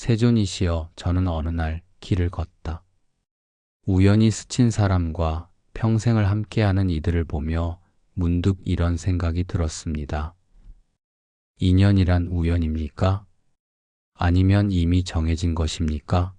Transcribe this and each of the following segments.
세존이시여, 저는 어느 날 길을 걷다. 우연히 스친 사람과 평생을 함께하는 이들을 보며 문득 이런 생각이 들었습니다. 인연이란 우연입니까? 아니면 이미 정해진 것입니까?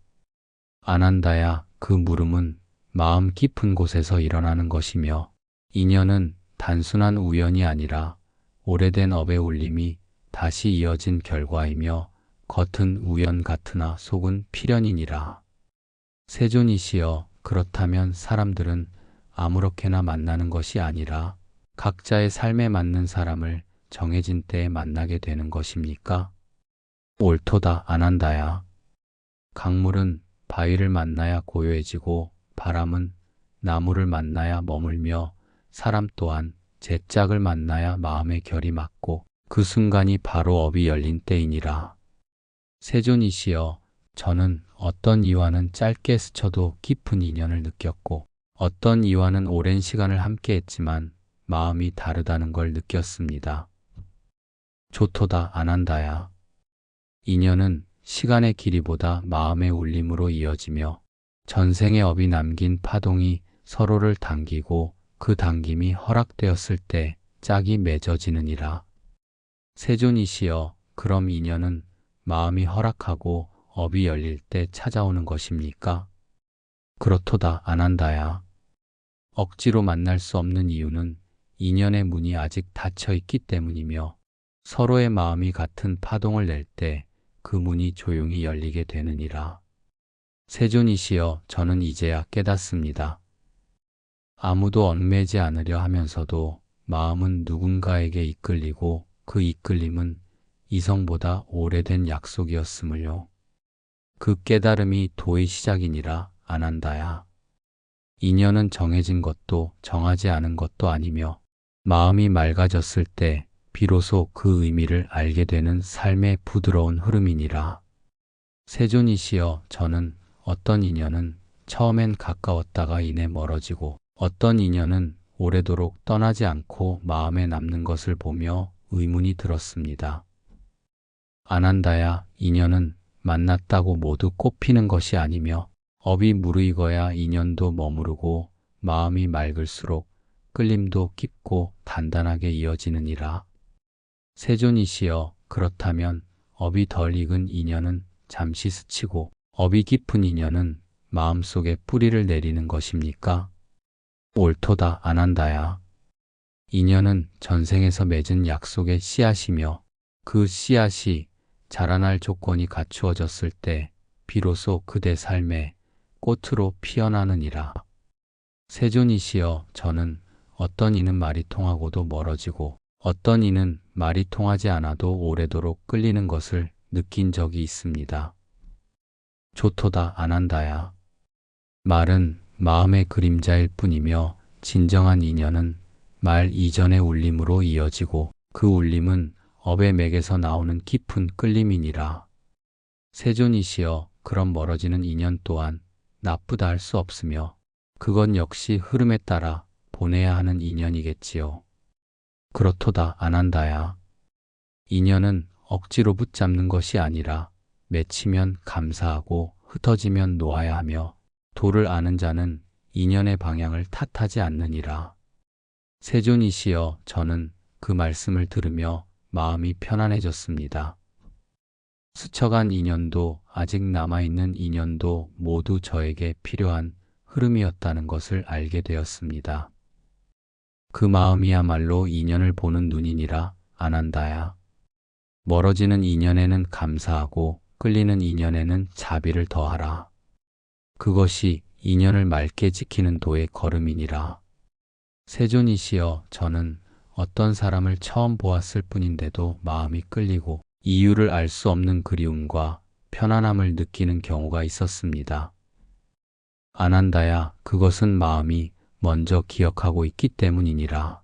아난다야, 그 물음은 마음 깊은 곳에서 일어나는 것이며, 인연은 단순한 우연이 아니라 오래된 업의 울림이 다시 이어진 결과이며, 겉은 우연 같으나 속은 필연이니라. 세존이시여, 그렇다면 사람들은 아무렇게나 만나는 것이 아니라 각자의 삶에 맞는 사람을 정해진 때에 만나게 되는 것입니까? 옳도다, 아난다야. 강물은 바위를 만나야 고요해지고, 바람은 나무를 만나야 머물며, 사람 또한 제짝을 만나야 마음의 결이 맞고, 그 순간이 바로 업이 열린 때이니라. 세존이시여, 저는 어떤 이와는 짧게 스쳐도 깊은 인연을 느꼈고, 어떤 이와는 오랜 시간을 함께했지만 마음이 다르다는 걸 느꼈습니다. 좋도다, 아난다야. 인연은 시간의 길이보다 마음의 울림으로 이어지며, 전생의 업이 남긴 파동이 서로를 당기고, 그 당김이 허락되었을 때 짝이 맺어지느니라. 세존이시여, 그럼 인연은 마음이 허락하고 업이 열릴 때 찾아오는 것입니까? 그렇도다, 아난다야. 억지로 만날 수 없는 이유는 인연의 문이 아직 닫혀 있기 때문이며, 서로의 마음이 같은 파동을 낼 때 그 문이 조용히 열리게 되느니라. 세존이시여, 저는 이제야 깨닫습니다. 아무도 얽매지 않으려 하면서도 마음은 누군가에게 이끌리고, 그 이끌림은 이성보다 오래된 약속이었음을요. 그 깨달음이 도의 시작이니라, 아난다야. 인연은 정해진 것도 정하지 않은 것도 아니며, 마음이 맑아졌을 때 비로소 그 의미를 알게 되는 삶의 부드러운 흐름이니라. 세존이시여, 저는 어떤 인연은 처음엔 가까웠다가 이내 멀어지고, 어떤 인연은 오래도록 떠나지 않고 마음에 남는 것을 보며 의문이 들었습니다. 아난다야, 인연은 만났다고 모두 꽃피는 것이 아니며, 업이 무르익어야 인연도 머무르고, 마음이 맑을수록 끌림도 깊고 단단하게 이어지느니라. 세존이시여, 그렇다면 업이 덜 익은 인연은 잠시 스치고, 업이 깊은 인연은 마음속에 뿌리를 내리는 것입니까? 옳도다, 아난다야. 인연은 전생에서 맺은 약속의 씨앗이며, 그 씨앗이 자라날 조건이 갖추어졌을 때 비로소 그대 삶에 꽃으로 피어나느니라. 세존이시여, 저는 어떤 이는 말이 통하고도 멀어지고, 어떤 이는 말이 통하지 않아도 오래도록 끌리는 것을 느낀 적이 있습니다. 좋도다, 아난다야. 말은 마음의 그림자일 뿐이며, 진정한 인연은 말 이전의 울림으로 이어지고, 그 울림은 업의 맥에서 나오는 깊은 끌림이니라. 세존이시여, 그런 멀어지는 인연 또한 나쁘다 할 수 없으며, 그건 역시 흐름에 따라 보내야 하는 인연이겠지요. 그렇도다, 아난다야. 인연은 억지로 붙잡는 것이 아니라 맺히면 감사하고 흩어지면 놓아야 하며, 도를 아는 자는 인연의 방향을 탓하지 않느니라. 세존이시여, 저는 그 말씀을 들으며 마음이 편안해졌습니다. 스쳐간 인연도 아직 남아있는 인연도 모두 저에게 필요한 흐름이었다는 것을 알게 되었습니다. 그 마음이야말로 인연을 보는 눈이니라, 아난다야. 멀어지는 인연에는 감사하고 끌리는 인연에는 자비를 더하라. 그것이 인연을 맑게 지키는 도의 걸음이니라. 세존이시여, 저는 어떤 사람을 처음 보았을 뿐인데도 마음이 끌리고 이유를 알 수 없는 그리움과 편안함을 느끼는 경우가 있었습니다. 아난다야, 그것은 마음이 먼저 기억하고 있기 때문이니라.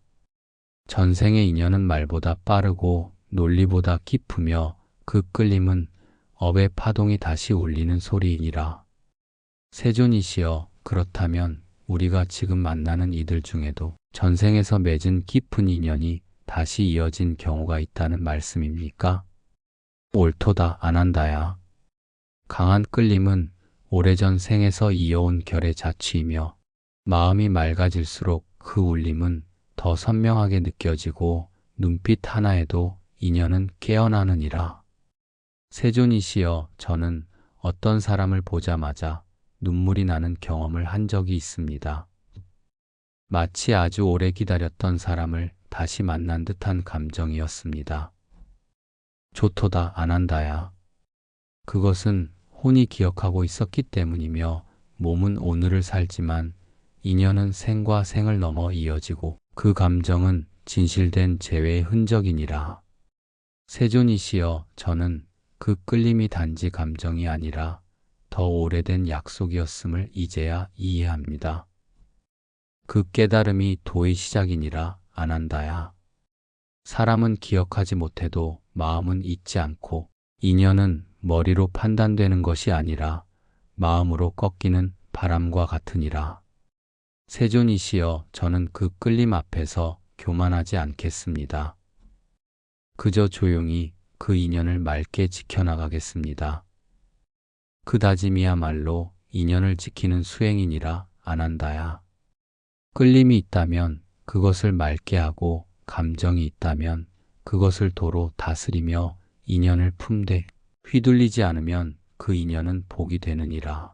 전생의 인연은 말보다 빠르고 논리보다 깊으며, 그 끌림은 업의 파동이 다시 울리는 소리이니라. 세존이시여, 그렇다면 우리가 지금 만나는 이들 중에도 전생에서 맺은 깊은 인연이 다시 이어진 경우가 있다는 말씀입니까? 옳도다, 아난다야. 강한 끌림은 오래전 생에서 이어온 결의 자취이며 마음이 맑아질수록 그 울림은 더 선명하게 느껴지고 눈빛 하나에도 인연은 깨어나느니라. 세존이시여, 저는 어떤 사람을 보자마자 눈물이 나는 경험을 한 적이 있습니다. 마치 아주 오래 기다렸던 사람을 다시 만난 듯한 감정이었습니다. 좋도다 아난다야. 그것은 혼이 기억하고 있었기 때문이며 몸은 오늘을 살지만 인연은 생과 생을 넘어 이어지고 그 감정은 진실된 재회의 흔적이니라. 세존이시여, 저는 그 끌림이 단지 감정이 아니라 더 오래된 약속이었음을 이제야 이해합니다. 그 깨달음이 도의 시작이니라 아난다야. 사람은 기억하지 못해도 마음은 잊지 않고 인연은 머리로 판단되는 것이 아니라 마음으로 꺾이는 바람과 같으니라. 세존이시여, 저는 그 끌림 앞에서 교만하지 않겠습니다. 그저 조용히 그 인연을 맑게 지켜나가겠습니다. 그 다짐이야말로 인연을 지키는 수행이니라 아난다야. 끌림이 있다면 그것을 맑게 하고 감정이 있다면 그것을 도로 다스리며 인연을 품되 휘둘리지 않으면 그 인연은 복이 되느니라.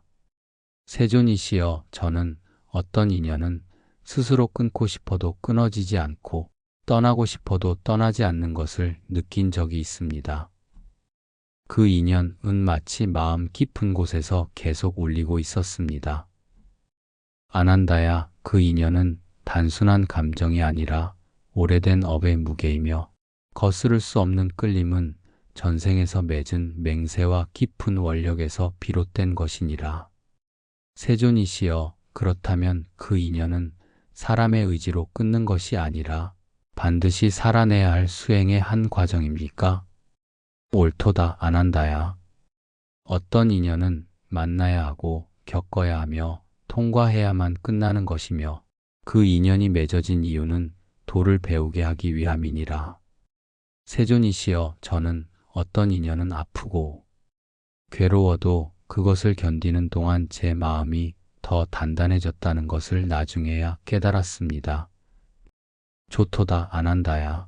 세존이시여, 저는 어떤 인연은 스스로 끊고 싶어도 끊어지지 않고 떠나고 싶어도 떠나지 않는 것을 느낀 적이 있습니다. 그 인연은 마치 마음 깊은 곳에서 계속 울리고 있었습니다. 아난다야, 그 인연은 단순한 감정이 아니라 오래된 업의 무게이며 거스를 수 없는 끌림은 전생에서 맺은 맹세와 깊은 원력에서 비롯된 것이니라. 세존이시여, 그렇다면 그 인연은 사람의 의지로 끊는 것이 아니라 반드시 살아내야 할 수행의 한 과정입니까? 옳도다 아난다야. 어떤 인연은 만나야 하고 겪어야 하며 통과해야만 끝나는 것이며 그 인연이 맺어진 이유는 도를 배우게 하기 위함이니라. 세존이시여, 저는 어떤 인연은 아프고 괴로워도 그것을 견디는 동안 제 마음이 더 단단해졌다는 것을 나중에야 깨달았습니다. 좋도다 아난다야.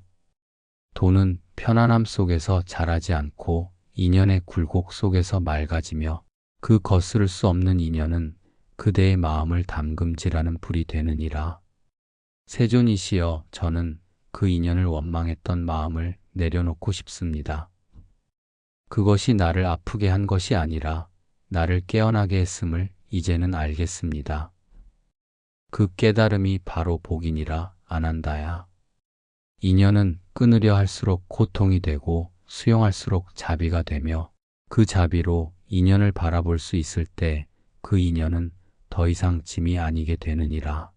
도는 편안함 속에서 자라지 않고 인연의 굴곡 속에서 맑아지며 그 거스를 수 없는 인연은 그대의 마음을 담금질하는 불이 되느니라. 세존이시여, 저는 그 인연을 원망했던 마음을 내려놓고 싶습니다. 그것이 나를 아프게 한 것이 아니라 나를 깨어나게 했음을 이제는 알겠습니다. 그 깨달음이 바로 복이니라 아난다야. 인연은 끊으려 할수록 고통이 되고 수용할수록 자비가 되며 그 자비로 인연을 바라볼 수 있을 때 그 인연은 더 이상 짐이 아니게 되느니라.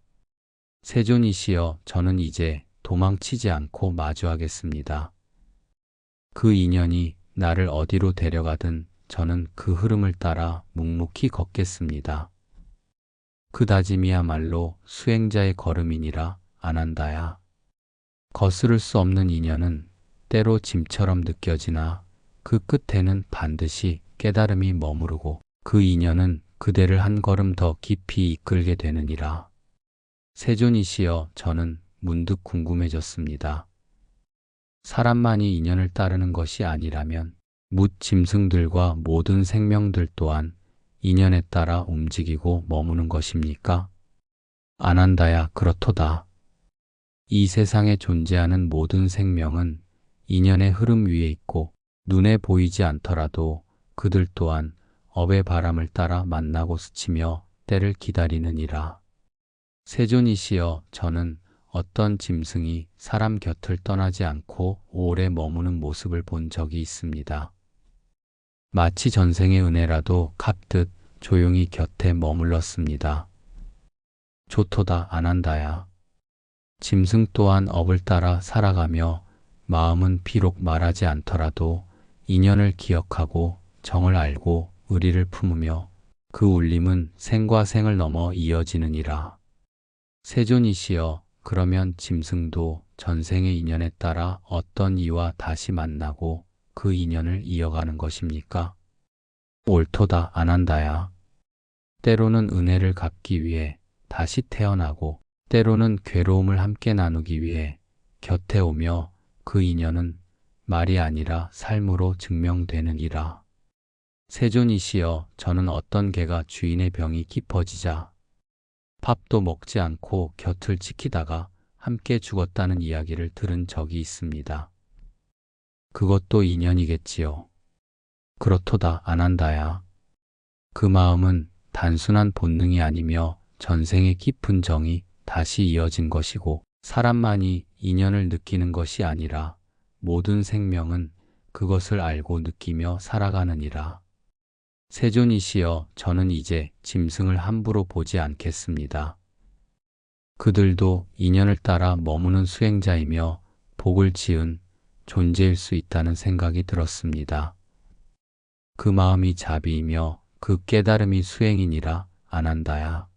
세존이시여, 저는 이제 도망치지 않고 마주하겠습니다. 그 인연이 나를 어디로 데려가든 저는 그 흐름을 따라 묵묵히 걷겠습니다. 그 다짐이야말로 수행자의 걸음이니라 아난다야. 거스를 수 없는 인연은 때로 짐처럼 느껴지나 그 끝에는 반드시 깨달음이 머무르고 그 인연은 그대를 한 걸음 더 깊이 이끌게 되느니라. 세존이시여, 저는 문득 궁금해졌습니다. 사람만이 인연을 따르는 것이 아니라면 뭇 짐승들과 모든 생명들 또한 인연에 따라 움직이고 머무는 것입니까? 아난다야, 그렇도다. 이 세상에 존재하는 모든 생명은 인연의 흐름 위에 있고 눈에 보이지 않더라도 그들 또한 업의 바람을 따라 만나고 스치며 때를 기다리느니라. 세존이시여, 저는 어떤 짐승이 사람 곁을 떠나지 않고 오래 머무는 모습을 본 적이 있습니다. 마치 전생의 은혜라도 갚듯 조용히 곁에 머물렀습니다. 좋도다 아난다야. 짐승 또한 업을 따라 살아가며 마음은 비록 말하지 않더라도 인연을 기억하고 정을 알고 의리를 품으며 그 울림은 생과 생을 넘어 이어지느니라. 세존이시여, 그러면 짐승도 전생의 인연에 따라 어떤 이와 다시 만나고 그 인연을 이어가는 것입니까? 옳도다 안한다야. 때로는 은혜를 갚기 위해 다시 태어나고 때로는 괴로움을 함께 나누기 위해 곁에 오며 그 인연은 말이 아니라 삶으로 증명되느니라. 세존이시여 저는 어떤 개가 주인의 병이 깊어지자 밥도 먹지 않고 곁을 지키다가 함께 죽었다는 이야기를 들은 적이 있습니다. 그것도 인연이겠지요. 그렇도다 안한다야. 그 마음은 단순한 본능이 아니며 전생의 깊은 정이 다시 이어진 것이고 사람만이 인연을 느끼는 것이 아니라 모든 생명은 그것을 알고 느끼며 살아가느니라. 세존이시여 저는 이제 짐승을 함부로 보지 않겠습니다. 그들도 인연을 따라 머무는 수행자이며 복을 지은 존재일 수 있다는 생각이 들었습니다. 그 마음이 자비이며 그 깨달음이 수행이니라 안한다야.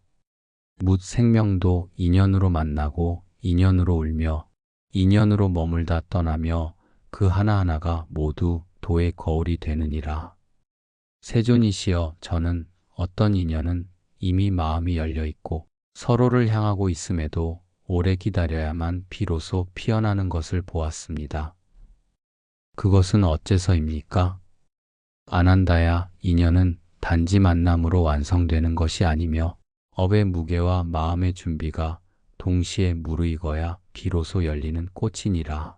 묻 생명도 인연으로 만나고 인연으로 울며 인연으로 머물다 떠나며 그 하나하나가 모두 도의 거울이 되느니라. 세존이시여 저는 어떤 인연은 이미 마음이 열려 있고 서로를 향하고 있음에도 오래 기다려야만 비로소 피어나는 것을 보았습니다. 그것은 어째서입니까? 안한다야 인연은 단지 만남으로 완성되는 것이 아니며 업의 무게와 마음의 준비가 동시에 무르익어야 비로소 열리는 꽃이니라.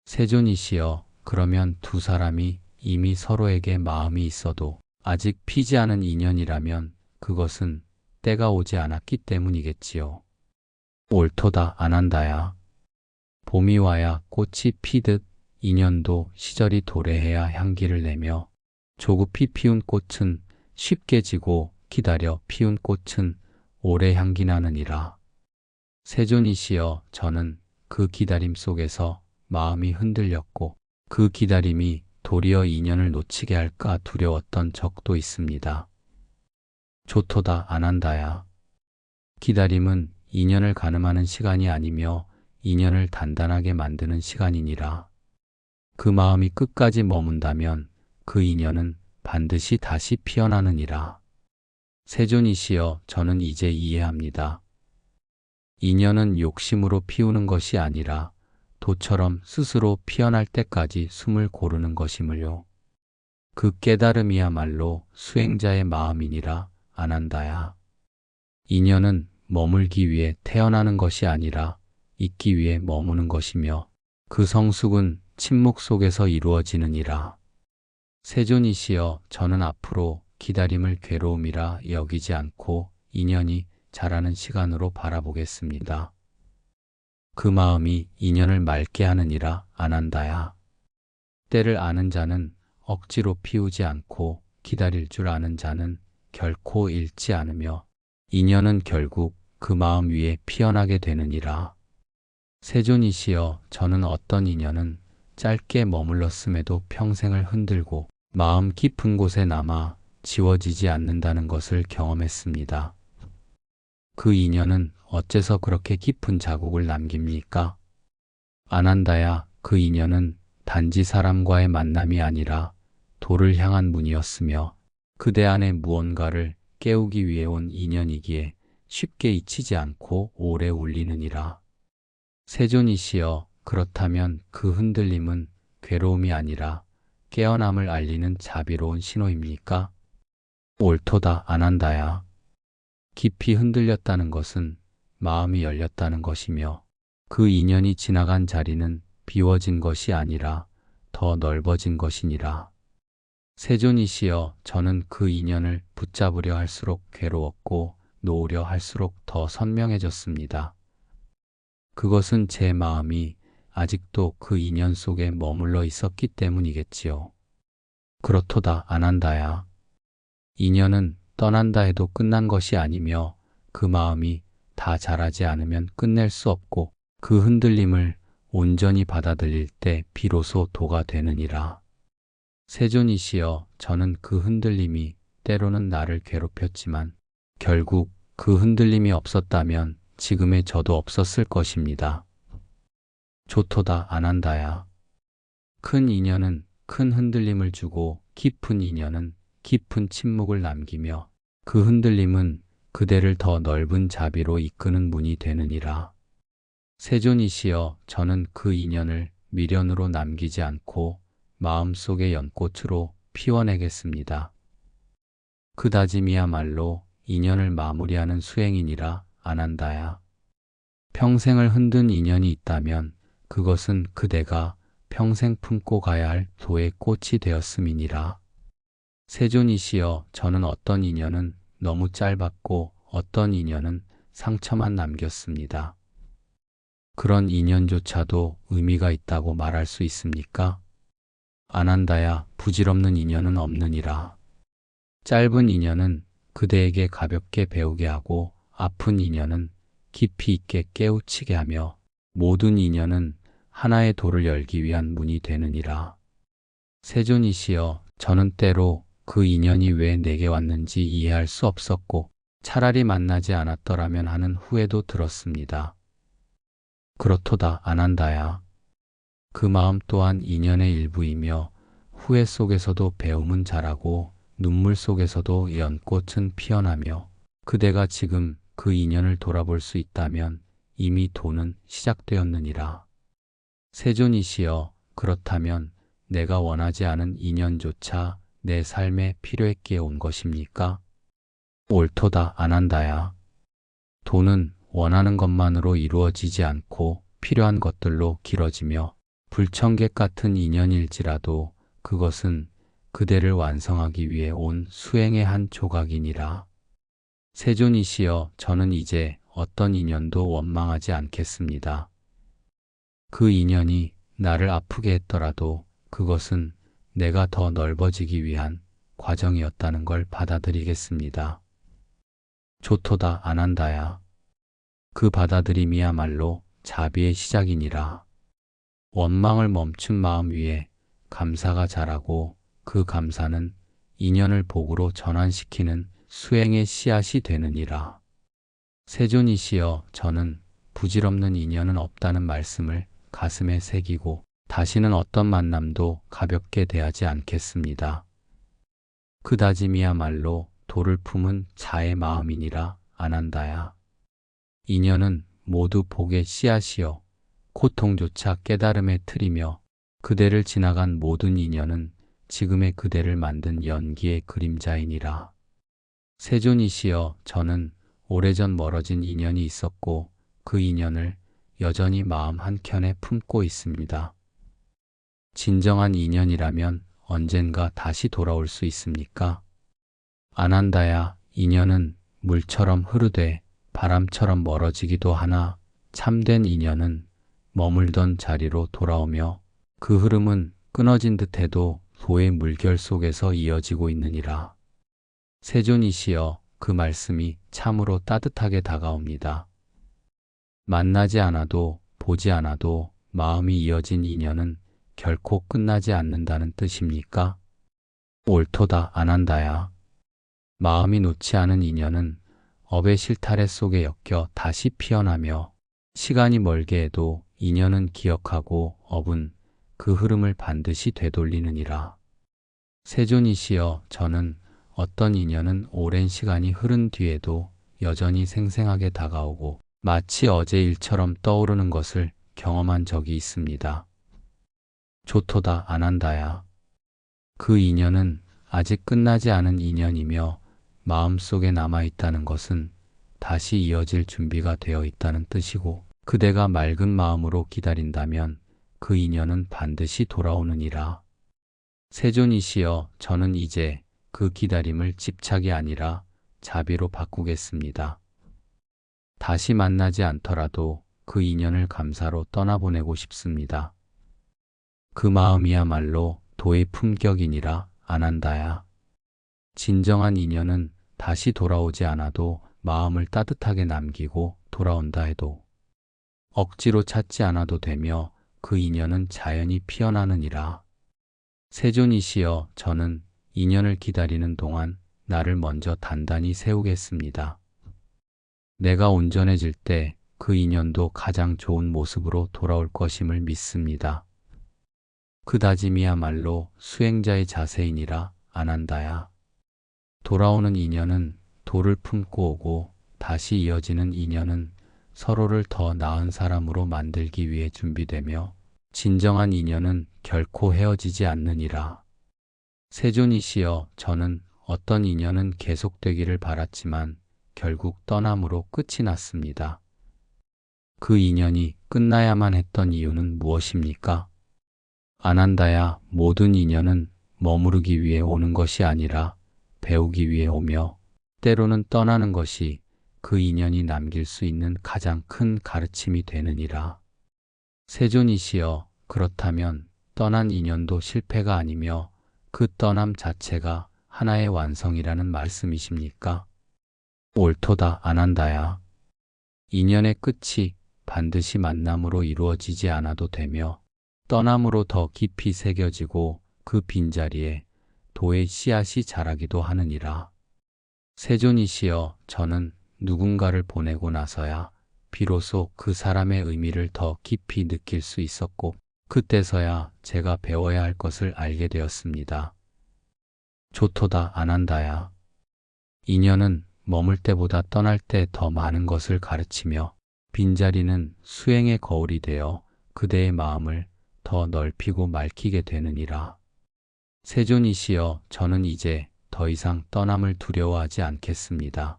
세존이시여 그러면 두 사람이 이미 서로에게 마음이 있어도 아직 피지 않은 인연이라면 그것은 때가 오지 않았기 때문이겠지요. 옳도다 안한다야. 봄이 와야 꽃이 피듯 인연도 시절이 도래해야 향기를 내며 조급히 피운 꽃은 쉽게 지고 기다려 피운 꽃은 오래 향기 나느니라. 세존이시여 저는 그 기다림 속에서 마음이 흔들렸고 그 기다림이 도리어 인연을 놓치게 할까 두려웠던 적도 있습니다. 좋도다 안한다야. 기다림은 인연을 가늠하는 시간이 아니며 인연을 단단하게 만드는 시간이니라. 그 마음이 끝까지 머문다면 그 인연은 반드시 다시 피어나느니라. 세존이시여 저는 이제 이해합니다. 인연은 욕심으로 피우는 것이 아니라 도처럼 스스로 피어날 때까지 숨을 고르는 것임을요. 그 깨달음이야말로 수행자의 마음이니라 안한다야. 인연은 머물기 위해 태어나는 것이 아니라 있기 위해 머무는 것이며 그 성숙은 침묵 속에서 이루어지느니라. 세존이시여 저는 앞으로 기다림을 괴로움이라 여기지 않고 인연이 자라는 시간으로 바라보겠습니다. 그 마음이 인연을 맑게 하느니라 안한다야. 때를 아는 자는 억지로 피우지 않고 기다릴 줄 아는 자는 결코 잃지 않으며 인연은 결국 그 마음 위에 피어나게 되느니라. 세존이시여 저는 어떤 인연은 짧게 머물렀음에도 평생을 흔들고 마음 깊은 곳에 남아 지워지지 않는다는 것을 경험했습니다. 그 인연은 어째서 그렇게 깊은 자국을 남깁니까? 안한다야 그 인연은 단지 사람과의 만남이 아니라 도를 향한 문이었으며 그대 안에 무언가를 깨우기 위해 온 인연이기에 쉽게 잊히지 않고 오래 울리느니라. 세존이시여 그렇다면 그 흔들림은 괴로움이 아니라 깨어남을 알리는 자비로운 신호입니까? 옳도다 안한다야. 깊이 흔들렸다는 것은 마음이 열렸다는 것이며 그 인연이 지나간 자리는 비워진 것이 아니라 더 넓어진 것이니라. 세존이시여 저는 그 인연을 붙잡으려 할수록 괴로웠고 놓으려 할수록 더 선명해졌습니다. 그것은 제 마음이 아직도 그 인연 속에 머물러 있었기 때문이겠지요. 그렇도다 안한다야. 인연은 떠난다 해도 끝난 것이 아니며 그 마음이 다 자라지 않으면 끝낼 수 없고 그 흔들림을 온전히 받아들일 때 비로소 도가 되느니라. 세존이시여 저는 그 흔들림이 때로는 나를 괴롭혔지만 결국 그 흔들림이 없었다면 지금의 저도 없었을 것입니다. 좋도다 안한다야. 큰 인연은 큰 흔들림을 주고 깊은 인연은 깊은 침묵을 남기며 그 흔들림은 그대를 더 넓은 자비로 이끄는 문이 되느니라. 세존이시여, 저는 그 인연을 미련으로 남기지 않고 마음속의 연꽃으로 피워내겠습니다. 그 다짐이야말로 인연을 마무리하는 수행이니라. 아난다야. 평생을 흔든 인연이 있다면 그것은 그대가 평생 품고 가야 할 도의 꽃이 되었음이니라. 세존이시여, 저는 어떤 인연은 너무 짧았고 어떤 인연은 상처만 남겼습니다. 그런 인연조차도 의미가 있다고 말할 수 있습니까? 아난다야, 부질없는 인연은 없느니라. 짧은 인연은 그대에게 가볍게 배우게 하고 아픈 인연은 깊이 있게 깨우치게 하며 모든 인연은 하나의 도를 열기 위한 문이 되느니라. 세존이시여, 저는 때로 그 인연이 왜 내게 왔는지 이해할 수 없었고 차라리 만나지 않았더라면 하는 후회도 들었습니다. 그렇도다. 아난다야. 그 마음 또한 인연의 일부이며 후회 속에서도 배움은 자라고 눈물 속에서도 연꽃은 피어나며 그대가 지금 그 인연을 돌아볼 수 있다면 이미 도는 시작되었느니라. 세존이시여, 그렇다면 내가 원하지 않은 인연조차 내 삶에 필요했기에 온 것입니까? 옳도다. 아난다야. 도는 원하는 것만으로 이루어지지 않고 필요한 것들로 길어지며 불청객 같은 인연일지라도 그것은 그대를 완성하기 위해 온 수행의 한 조각이니라. 세존이시여, 저는 이제 어떤 인연도 원망하지 않겠습니다. 그 인연이 나를 아프게 했더라도 그것은 내가 더 넓어지기 위한 과정이었다는 걸 받아들이겠습니다. 좋도다. 아난다야. 그 받아들임이야말로 자비의 시작이니라. 원망을 멈춘 마음 위에 감사가 자라고 그 감사는 인연을 복으로 전환시키는 수행의 씨앗이 되느니라. 세존이시여, 저는 부질없는 인연은 없다는 말씀을 가슴에 새기고 다시는 어떤 만남도 가볍게 대하지 않겠습니다. 그 다짐이야말로 도를 품은 자의 마음이니라. 아난다야. 인연은 모두 복의 씨앗이요 고통조차 깨달음의 틀이며 그대를 지나간 모든 인연은 지금의 그대를 만든 연기의 그림자이니라. 세존이시여, 저는 오래전 멀어진 인연이 있었고 그 인연을 여전히 마음 한켠에 품고 있습니다. 진정한 인연이라면 언젠가 다시 돌아올 수 있습니까? 아난다야, 인연은 물처럼 흐르되 바람처럼 멀어지기도 하나 참된 인연은 머물던 자리로 돌아오며 그 흐름은 끊어진 듯해도 도의 물결 속에서 이어지고 있느니라. 세존이시여, 그 말씀이 참으로 따뜻하게 다가옵니다. 만나지 않아도 보지 않아도 마음이 이어진 인연은 결코 끝나지 않는다는 뜻입니까? 옳도다. 아난다야. 마음이 놓지 않은 인연은 업의 실타래 속에 엮여 다시 피어나며 시간이 멀게 해도 인연은 기억하고 업은 그 흐름을 반드시 되돌리느니라. 세존이시여, 저는 어떤 인연은 오랜 시간이 흐른 뒤에도 여전히 생생하게 다가오고 마치 어제 일처럼 떠오르는 것을 경험한 적이 있습니다. 좋도다. 아난다야. 그 인연은 아직 끝나지 않은 인연이며 마음속에 남아있다는 것은 다시 이어질 준비가 되어 있다는 뜻이고 그대가 맑은 마음으로 기다린다면 그 인연은 반드시 돌아오느니라. 세존이시여, 저는 이제 그 기다림을 집착이 아니라 자비로 바꾸겠습니다. 다시 만나지 않더라도 그 인연을 감사로 떠나보내고 싶습니다. 그 마음이야말로 도의 품격이니라. 아난다야. 진정한 인연은 다시 돌아오지 않아도 마음을 따뜻하게 남기고 돌아온다 해도 억지로 찾지 않아도 되며 그 인연은 자연히 피어나느니라. 세존이시여, 저는 인연을 기다리는 동안 나를 먼저 단단히 세우겠습니다. 내가 온전해질 때 그 인연도 가장 좋은 모습으로 돌아올 것임을 믿습니다. 그 다짐이야말로 수행자의 자세이니라. 아난다야. 돌아오는 인연은 돌을 품고 오고 다시 이어지는 인연은 서로를 더 나은 사람으로 만들기 위해 준비되며 진정한 인연은 결코 헤어지지 않느니라. 세존이시여, 저는 어떤 인연은 계속되기를 바랐지만 결국 떠남으로 끝이 났습니다. 그 인연이 끝나야만 했던 이유는 무엇입니까? 아난다야, 모든 인연은 머무르기 위해 오는 것이 아니라 배우기 위해 오며 때로는 떠나는 것이 그 인연이 남길 수 있는 가장 큰 가르침이 되느니라. 세존이시여, 그렇다면 떠난 인연도 실패가 아니며 그 떠남 자체가 하나의 완성이라는 말씀이십니까? 옳도다, 아난다야. 인연의 끝이 반드시 만남으로 이루어지지 않아도 되며 떠남으로 더 깊이 새겨지고 그 빈자리에 도의 씨앗이 자라기도 하느니라. 세존이시여, 저는 누군가를 보내고 나서야 비로소 그 사람의 의미를 더 깊이 느낄 수 있었고 그때서야 제가 배워야 할 것을 알게 되었습니다. 좋도다, 아난다야. 인연은 머물 때보다 떠날 때 더 많은 것을 가르치며 빈자리는 수행의 거울이 되어 그대의 마음을 더 넓히고 맑히게 되느니라. 세존이시여, 저는 이제 더 이상 떠남을 두려워하지 않겠습니다.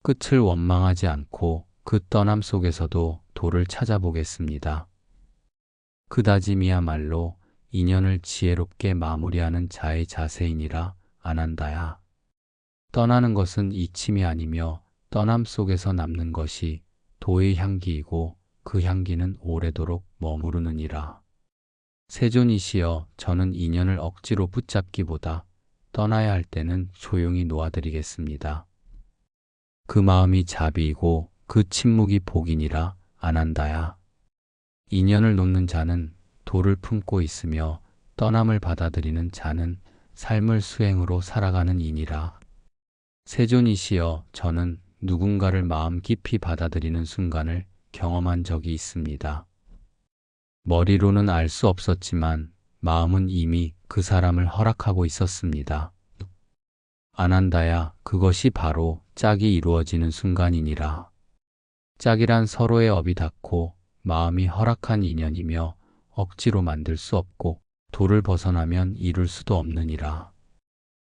끝을 원망하지 않고 그 떠남 속에서도 도를 찾아보겠습니다. 그 다짐이야말로 인연을 지혜롭게 마무리하는 자의 자세이니라. 아난다야. 떠나는 것은 이침이 아니며 떠남 속에서 남는 것이 도의 향기이고 그 향기는 오래도록 머무르느니라. 세존이시여, 저는 인연을 억지로 붙잡기보다 떠나야 할 때는 조용히 놓아드리겠습니다. 그 마음이 자비이고 그 침묵이 복이니라. 아난다야. 인연을 놓는 자는 도를 품고 있으며 떠남을 받아들이는 자는 삶을 수행으로 살아가는 이니라. 세존이시여, 저는 누군가를 마음 깊이 받아들이는 순간을 경험한 적이 있습니다. 머리로는 알 수 없었지만 마음은 이미 그 사람을 허락하고 있었습니다. 아난다야, 그것이 바로 짝이 이루어지는 순간이니라. 짝이란 서로의 업이 닿고 마음이 허락한 인연이며 억지로 만들 수 없고 도를 벗어나면 이룰 수도 없느니라.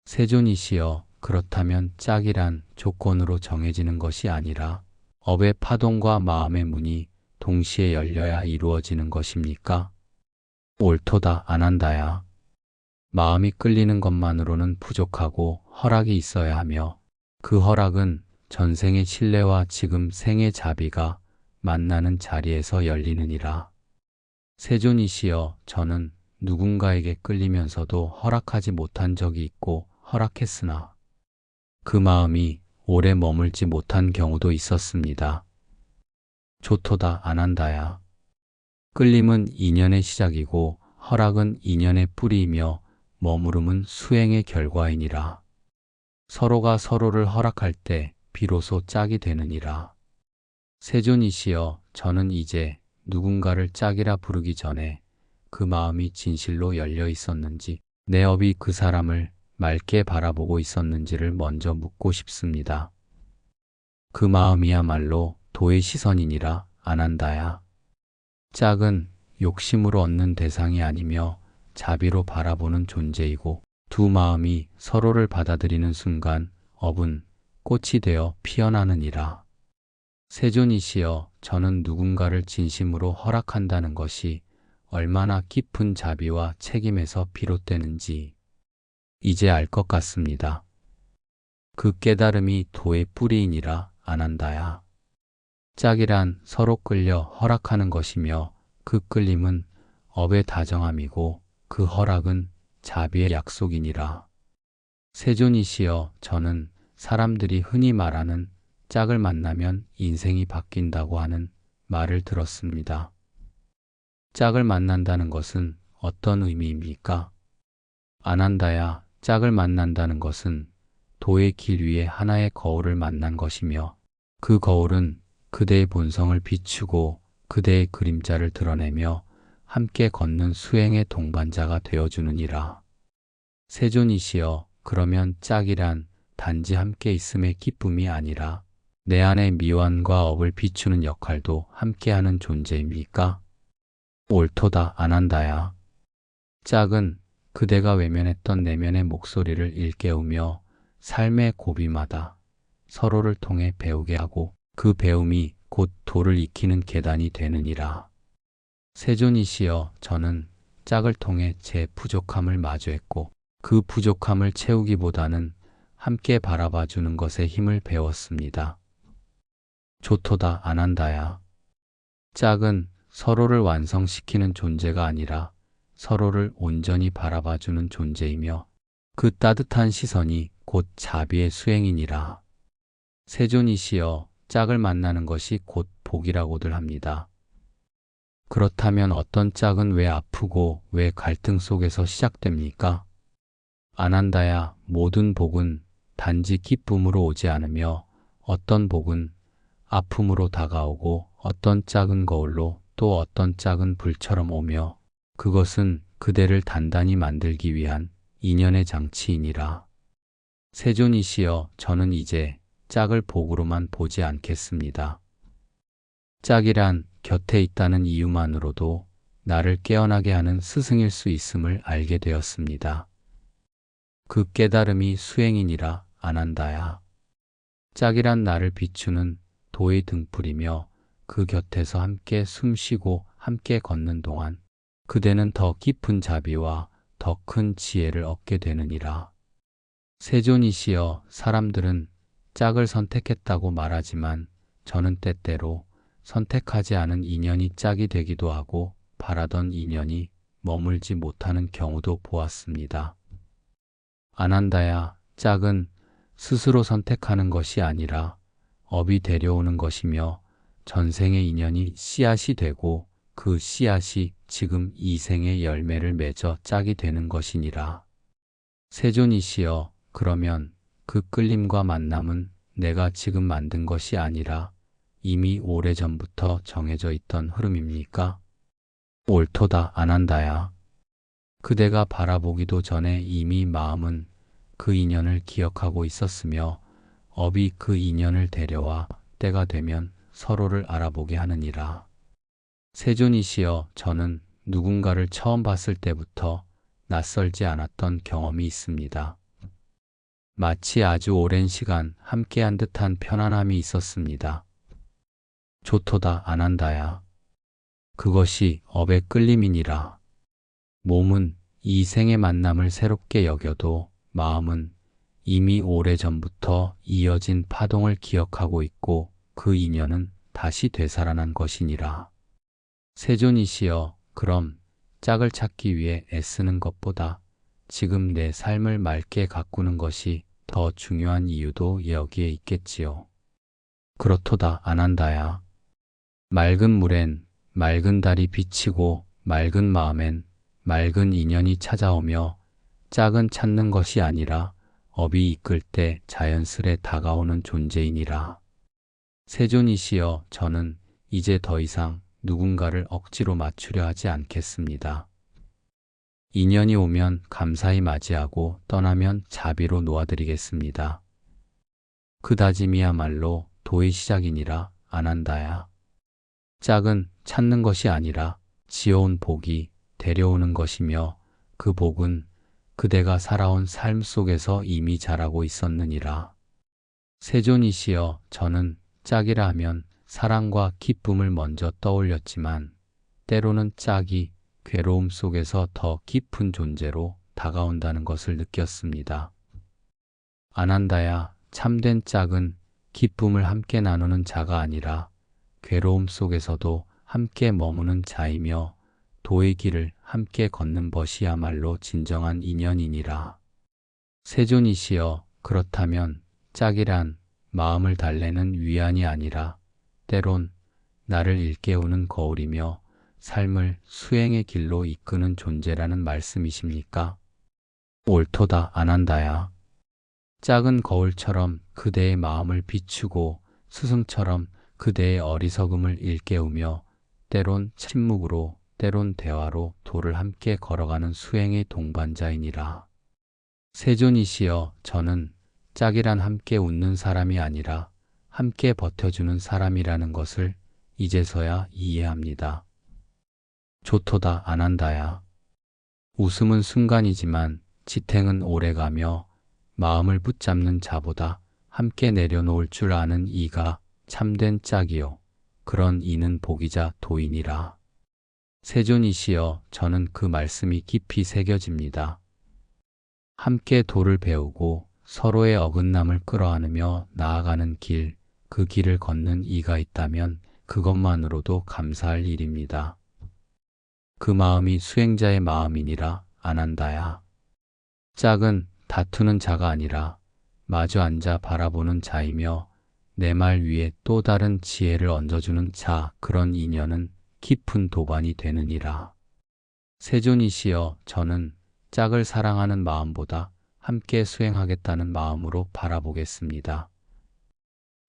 세존이시여, 그렇다면 짝이란 조건으로 정해지는 것이 아니라 업의 파동과 마음의 문이 동시에 열려야 이루어지는 것입니까? 옳도다, 아난다야. 마음이 끌리는 것만으로는 부족하고 허락이 있어야 하며 그 허락은 전생의 신뢰와 지금 생의 자비가 만나는 자리에서 열리느니라. 세존이시여, 저는 누군가에게 끌리면서도 허락하지 못한 적이 있고 허락했으나 그 마음이 오래 머물지 못한 경우도 있었습니다. 좋도다, 아난다야. 끌림은 인연의 시작이고 허락은 인연의 뿌리이며 머무름은 수행의 결과이니라. 서로가 서로를 허락할 때 비로소 짝이 되느니라. 세존이시여, 저는 이제 누군가를 짝이라 부르기 전에 그 마음이 진실로 열려 있었는지 내 업이 그 사람을 맑게 바라보고 있었는지를 먼저 묻고 싶습니다. 그 마음이야말로 도의 시선이니라. 아난다야. 짝은 욕심으로 얻는 대상이 아니며 자비로 바라보는 존재이고 두 마음이 서로를 받아들이는 순간 업은 꽃이 되어 피어나느니라. 세존이시여, 저는 누군가를 진심으로 허락한다는 것이 얼마나 깊은 자비와 책임에서 비롯되는지 이제 알 것 같습니다. 그 깨달음이 도의 뿌리이니라. 아난다야. 짝이란 서로 끌려 허락하는 것이며 그 끌림은 업의 다정함이고 그 허락은 자비의 약속이니라. 세존이시여, 저는 사람들이 흔히 말하는 짝을 만나면 인생이 바뀐다고 하는 말을 들었습니다. 짝을 만난다는 것은 어떤 의미입니까? 아난다야, 짝을 만난다는 것은 도의 길 위에 하나의 거울을 만난 것이며 그 거울은 그대의 본성을 비추고 그대의 그림자를 드러내며 함께 걷는 수행의 동반자가 되어주느니라. 세존이시여, 그러면 짝이란 단지 함께 있음의 기쁨이 아니라 내 안의 미완과 업을 비추는 역할도 함께하는 존재입니까? 옳도다 아난다야. 짝은 그대가 외면했던 내면의 목소리를 일깨우며 삶의 고비마다 서로를 통해 배우게 하고 그 배움이 곧 도를 익히는 계단이 되느니라. 세존이시여, 저는 짝을 통해 제 부족함을 마주했고 그 부족함을 채우기보다는 함께 바라봐 주는 것에 힘을 배웠습니다. 좋도다 아난다야. 짝은 서로를 완성시키는 존재가 아니라 서로를 온전히 바라봐 주는 존재이며 그 따뜻한 시선이 곧 자비의 수행이니라. 세존이시여, 짝을 만나는 것이 곧 복이라고들 합니다. 그렇다면 어떤 짝은 왜 아프고 왜 갈등 속에서 시작됩니까? 아난다야, 모든 복은 단지 기쁨으로 오지 않으며 어떤 복은 아픔으로 다가오고 어떤 짝은 거울로 또 어떤 짝은 불처럼 오며 그것은 그대를 단단히 만들기 위한 인연의 장치이니라. 세존이시여, 저는 이제 짝을 복으로만 보지 않겠습니다. 짝이란 곁에 있다는 이유만으로도 나를 깨어나게 하는 스승일 수 있음을 알게 되었습니다. 그 깨달음이 수행이니라 아난다야. 짝이란 나를 비추는 도의 등불이며 그 곁에서 함께 숨쉬고 함께 걷는 동안 그대는 더 깊은 자비와 더 큰 지혜를 얻게 되느니라. 세존이시여, 사람들은 짝을 선택했다고 말하지만 저는 때때로 선택하지 않은 인연이 짝이 되기도 하고 바라던 인연이 머물지 못하는 경우도 보았습니다. 아난다야, 짝은 스스로 선택하는 것이 아니라 업이 데려오는 것이며 전생의 인연이 씨앗이 되고 그 씨앗이 지금 이 생의 열매를 맺어 짝이 되는 것이니라. 세존이시여, 그러면 그 끌림과 만남은 내가 지금 만든 것이 아니라 이미 오래전부터 정해져 있던 흐름입니까? 옳도다 아난다야. 그대가 바라보기도 전에 이미 마음은 그 인연을 기억하고 있었으며 업이 그 인연을 데려와 때가 되면 서로를 알아보게 하느니라. 세존이시여, 저는 누군가를 처음 봤을 때부터 낯설지 않았던 경험이 있습니다. 마치 아주 오랜 시간 함께한 듯한 편안함이 있었습니다. 좋도다 아난다야. 그것이 업의 끌림이니라. 몸은 이 생의 만남을 새롭게 여겨도 마음은 이미 오래전부터 이어진 파동을 기억하고 있고 그 인연은 다시 되살아난 것이니라. 세존이시여, 그럼 짝을 찾기 위해 애쓰는 것보다 지금 내 삶을 맑게 가꾸는 것이 더 중요한 이유도 여기에 있겠지요. 그렇도다 아난다야. 맑은 물엔 맑은 달이 비치고 맑은 마음엔 맑은 인연이 찾아오며 짝은 찾는 것이 아니라 업이 이끌 때 자연스레 다가오는 존재이니라. 세존이시여, 저는 이제 더 이상 누군가를 억지로 맞추려 하지 않겠습니다. 인연이 오면 감사히 맞이하고 떠나면 자비로 놓아드리겠습니다. 그 다짐이야말로 도의 시작이니라 아난다야. 짝은 찾는 것이 아니라 지어온 복이 데려오는 것이며 그 복은 그대가 살아온 삶 속에서 이미 자라고 있었느니라. 세존이시여, 저는 짝이라 하면 사랑과 기쁨을 먼저 떠올렸지만 때로는 짝이 괴로움 속에서 더 깊은 존재로 다가온다는 것을 느꼈습니다. 아난다야, 참된 짝은 기쁨을 함께 나누는 자가 아니라 괴로움 속에서도 함께 머무는 자이며 도의 길을 함께 걷는 것이야말로 진정한 인연이니라. 세존이시여, 그렇다면 짝이란 마음을 달래는 위안이 아니라 때론 나를 일깨우는 거울이며 삶을 수행의 길로 이끄는 존재라는 말씀이십니까? 옳도다 아난다야. 짝은 거울처럼 그대의 마음을 비추고 스승처럼 그대의 어리석음을 일깨우며 때론 침묵으로 때론 대화로 도를 함께 걸어가는 수행의 동반자이니라. 세존이시여, 저는 짝이란 함께 웃는 사람이 아니라 함께 버텨주는 사람이라는 것을 이제서야 이해합니다. 좋도다 안한다야. 웃음은 순간이지만 지탱은 오래가며 마음을 붙잡는 자보다 함께 내려놓을 줄 아는 이가 참된 짝이요. 그런 이는 복이자 도인이라. 세존이시여, 저는 그 말씀이 깊이 새겨집니다. 함께 도를 배우고 서로의 어긋남을 끌어안으며 나아가는 길, 그 길을 걷는 이가 있다면 그것만으로도 감사할 일입니다. 그 마음이 수행자의 마음이니라 안한다야. 짝은 다투는 자가 아니라 마주 앉아 바라보는 자이며 내 말 위에 또 다른 지혜를 얹어주는 자, 그런 인연은 깊은 도반이 되느니라. 세존이시여, 저는 짝을 사랑하는 마음보다 함께 수행하겠다는 마음으로 바라보겠습니다.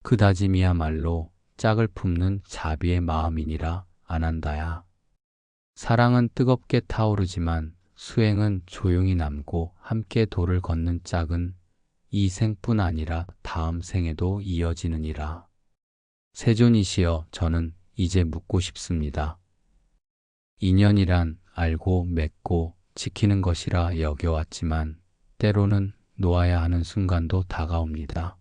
그 다짐이야말로 짝을 품는 자비의 마음이니라 안한다야. 사랑은 뜨겁게 타오르지만 수행은 조용히 남고 함께 도를 걷는 짝은 이 생뿐 아니라 다음 생에도 이어지느니라. 세존이시여, 저는 이제 묻고 싶습니다. 인연이란 알고 맺고 지키는 것이라 여겨왔지만 때로는 놓아야 하는 순간도 다가옵니다.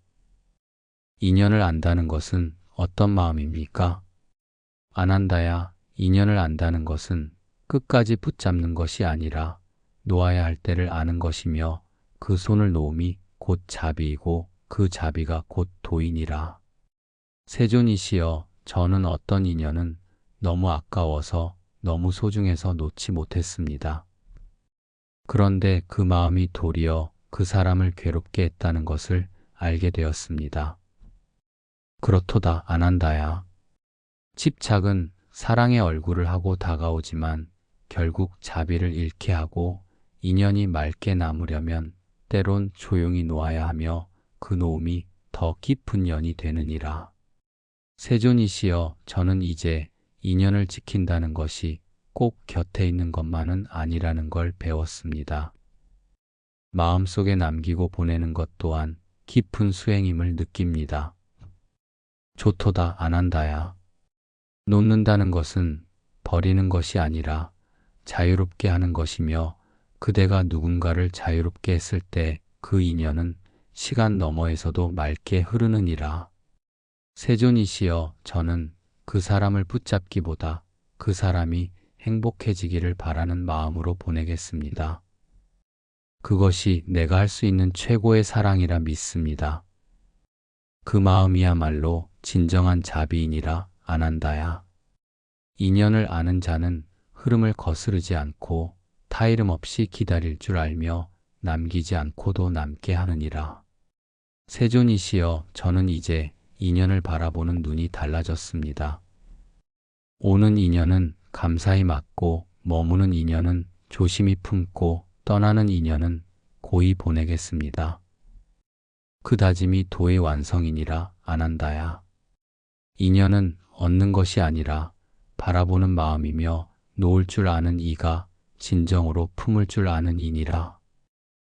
인연을 안다는 것은 어떤 마음입니까? 안한다야. 인연을 안다는 것은 끝까지 붙잡는 것이 아니라 놓아야 할 때를 아는 것이며 그 손을 놓음이 곧 자비이고 그 자비가 곧 도인이라. 세존이시여, 저는 어떤 인연은 너무 아까워서 너무 소중해서 놓지 못했습니다. 그런데 그 마음이 도리어 그 사람을 괴롭게 했다는 것을 알게 되었습니다. 그렇도다 안한다야. 집착은 사랑의 얼굴을 하고 다가오지만 결국 자비를 잃게 하고 인연이 맑게 남으려면 때론 조용히 놓아야 하며 그 놓음이 더 깊은 연이 되느니라. 세존이시여, 저는 이제 인연을 지킨다는 것이 꼭 곁에 있는 것만은 아니라는 걸 배웠습니다. 마음속에 남기고 보내는 것 또한 깊은 수행임을 느낍니다. 좋도다 안한다야. 놓는다는 것은 버리는 것이 아니라 자유롭게 하는 것이며 그대가 누군가를 자유롭게 했을 때 그 인연은 시간 너머에서도 맑게 흐르느니라. 세존이시여, 저는 그 사람을 붙잡기보다 그 사람이 행복해지기를 바라는 마음으로 보내겠습니다. 그것이 내가 할 수 있는 최고의 사랑이라 믿습니다. 그 마음이야말로 진정한 자비이니라 안한다야. 인연을 아는 자는 흐름을 거스르지 않고 타이름 없이 기다릴 줄 알며 남기지 않고도 남게 하느니라. 세존이시여, 저는 이제 인연을 바라보는 눈이 달라졌습니다. 오는 인연은 감사히 맞고 머무는 인연은 조심히 품고 떠나는 인연은 고이 보내겠습니다. 그 다짐이 도의 완성이니라 안한다야. 인연은 얻는 것이 아니라 바라보는 마음이며 놓을 줄 아는 이가 진정으로 품을 줄 아는 이니라.